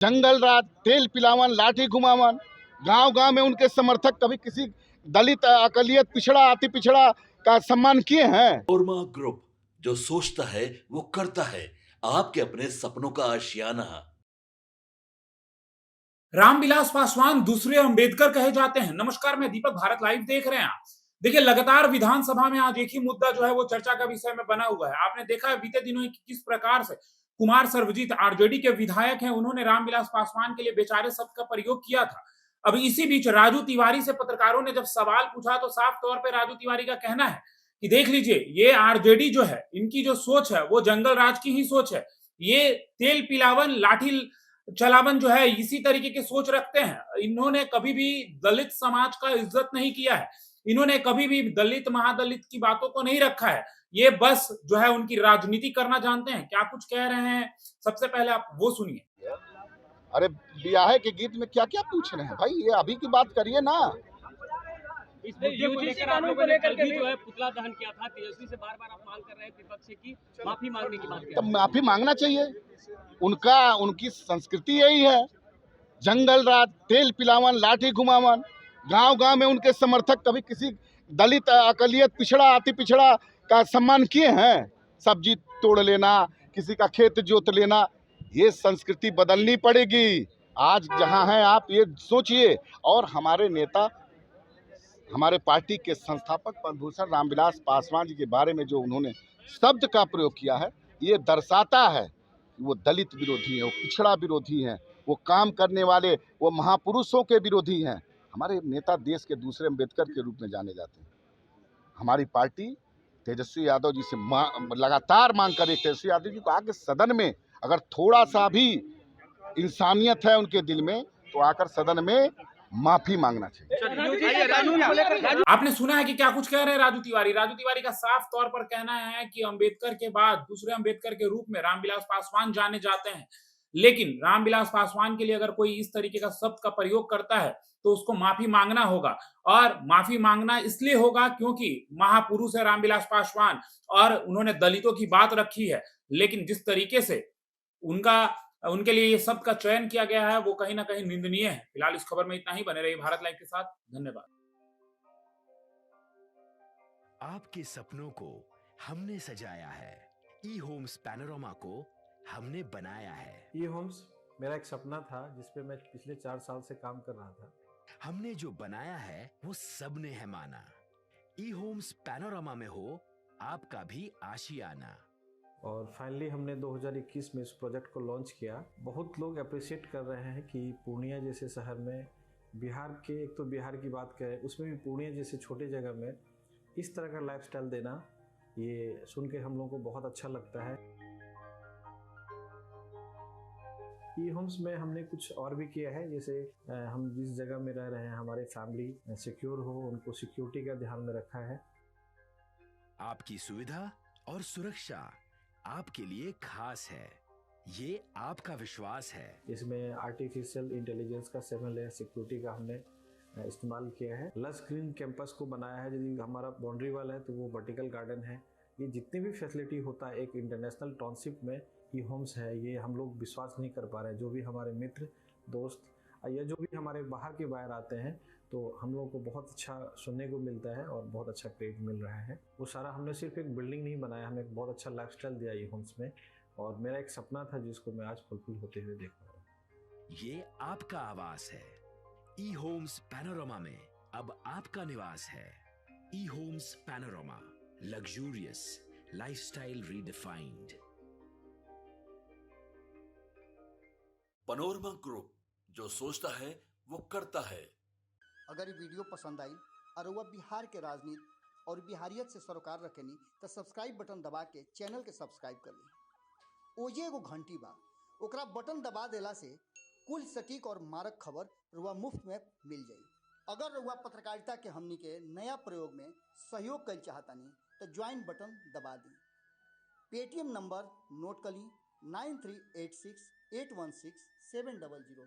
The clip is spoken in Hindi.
जंगल राज, तेल पिलावन, लाठी घुमावन, गांव गांव में उनके समर्थक कभी किसी दलित, अकलियत, पिछड़ा, अति पिछड़ा का सम्मान किए हैं? मनोरमा ग्रुप, जो सोचता है वो करता है। आपके अपने सपनों का आशियाना। रामविलास पासवान दूसरे अंबेडकर कहे जाते हैं। नमस्कार, मैं दीपक, भारत लाइव देख रहे हैं आप। देखिए, लगातार विधानसभा में आज एक ही मुद्दा जो है वो चर्चा का विषय में बना हुआ है। आपने देखा है बीते दिनों कि किस प्रकार से कुमार सर्वजीत आरजेडी के विधायक हैं, उन्होंने रामविलास पासवान के लिए बेचारे शब्द का प्रयोग किया था। अब इसी बीच राजू तिवारी से पत्रकारों ने जब सवाल पूछा तो साफ तौर पर राजू तिवारी का कहना है कि देख लीजिए, ये आरजेडी जो है, इनकी जो सोच है वो जंगल राज की ही सोच है। ये तेल पिलावन, लाठी चलावन जो है इसी तरीके की सोच रखते हैं। इन्होंने कभी भी दलित समाज का इज्जत नहीं किया है। इन्होंने कभी भी दलित महादलित की बातों को नहीं रखा है। ये बस जो है उनकी राजनीति करना जानते हैं। क्या कुछ कह रहे हैं, सबसे पहले आप वो सुनिए। अरे ब्याहे के गीत में क्या क्या पूछ रहे हैं भाई, ये अभी की बात करिए ना। इसमें यूजीसी कानून को लेकर के जो है पुतला दहन किया था, तेजस्वी से बार-बार आप मांग कर रहे हैं विपक्ष से कि माफी मांगने की बात। तो माफी मांगना चाहिए। उनकी संस्कृति यही है। जंगल राज, तेल पिलावन, लाठी घुमावन, गांव गांव में उनके समर्थक कभी किसी दलित, अकलियत, पिछड़ा, अति पिछड़ा का सम्मान किए हैं? सब्जी तोड़ लेना, किसी का खेत जोत लेना, ये संस्कृति बदलनी पड़ेगी। आज जहां हैं आप, ये सोचिए। और हमारे नेता, हमारे पार्टी के संस्थापक पद्मभूषण रामविलास पासवान जी के बारे में जो उन्होंने शब्द का प्रयोग किया है, ये दर्शाता है कि वो दलित विरोधी हैं, वो पिछड़ा विरोधी हैं, वो काम करने वाले, वो महापुरुषों के विरोधी हैं। हमारे नेता देश के दूसरे अम्बेडकर के रूप में जाने जाते हैं। हमारी पार्टी तेजस्वी यादव जी से लगातार मांग कर रही है, तेजस्वी यादव जी को आके सदन में, अगर थोड़ा सा भी इंसानियत है उनके दिल में, तो आकर सदन में माफी मांगना चाहिए। आपने सुना है कि क्या कुछ कह रहे हैं राजू तिवारी। राजू तिवारी का साफ तौर पर कहना है कि अंबेडकर के बाद दूसरे अंबेडकर के रूप में रामविलास पासवान जाने जाते हैं, लेकिन रामविलास पासवान के लिए अगर कोई इस तरीके का शब्द का प्रयोग करता है तो उसको माफी मांगना होगा। और माफी मांगना इसलिए होगा क्योंकि महापुरुष है रामविलास पासवान और उन्होंने दलितों की बात रखी है। लेकिन जिस तरीके से उनके लिए ये शब्द का चयन किया गया है वो कहीं ना कहीं निंदनीय है। फिलहाल इस खबर में इतना ही। बने रहिए भारत लाइव के साथ। धन्यवाद। आपके सपनों को हमने सजाया है, ई होम्स पैनोरमा को हमने बनाया है। ई होम्स मेरा एक सपना था जिस पे मैं पिछले 4 साल से काम कर रहा था। हमने जो बनाया है वो सबने है माना। ई होम्स पैनोरमा में हो आपका भी आशियाना। और फाइनली हमने 2021 में इस प्रोजेक्ट को लॉन्च किया। बहुत लोग अप्रिशिएट कर रहे हैं कि पूर्णिया जैसे शहर में, बिहार के, एक तो बिहार की बात करें उसमें भी पूर्णिया जैसे छोटे जगह में इस तरह का लाइफस्टाइल देना, ये सुन के हम लोगों को बहुत अच्छा लगता है। ई होम्स में हमने कुछ और भी किया है, जैसे हम जिस जगह में रह रहे हैं हमारे फैमिली सिक्योर हो, उनको सिक्योरिटी का ध्यान में रखा है। आपकी सुविधा और सुरक्षा आपके लिए खास है, ये आपका विश्वास है। इसमें आर्टिफिशियल इंटेलिजेंस का 7 लेयर सिक्योरिटी का हमने इस्तेमाल किया है। लस ग्रीन कैंपस को बनाया है। यदि हमारा बाउंड्री वाल है तो वो वर्टिकल गार्डन है। ये जितनी भी फैसिलिटी होता है एक इंटरनेशनल टाउनशिप में ई होम्स है, ये हम लोग विश्वास नहीं कर पा रहे हैं। जो भी हमारे मित्र, दोस्त या जो भी हमारे बाहर के बाहर आते हैं तो हम लोगों को बहुत अच्छा सुनने को मिलता है और बहुत अच्छा क्रेडिट मिल रहा है। वो सारा हमने सिर्फ एक बिल्डिंग नहीं बनाया, हमें एक बहुत अच्छा लाइफस्टाइल दिया ई होम्स में। और मेरा एक सपना था जिसको मैं आज फुलफिल होते हुए देख रहा हूँ। ये आपका आवास है। ई होम्स पैनोरमा में अब आपका निवास है। E Homes Panorama, luxurious lifestyle redefined. Manorama group, जो सोचता है वो करता है। अगर ये वीडियो पसंद आई और वह बिहार के राजनीति और बिहारियत से सरोकार रखेनी तो सब्सक्राइब बटन दबा के चैनल के सब्सक्राइब कर ली। ओजे एगो घंटी बा, ओकरा बटन दबा देला से कुल सटीक और मारक खबर रुआ मुफ्त में मिल जाई। अगर रुआ पत्रकारिता के हमनी के नया प्रयोग में सहयोग कर चाहतानी तो ज्वाइन बटन दबा दी। पेटीएम नंबर नोट कर ली 9386816700।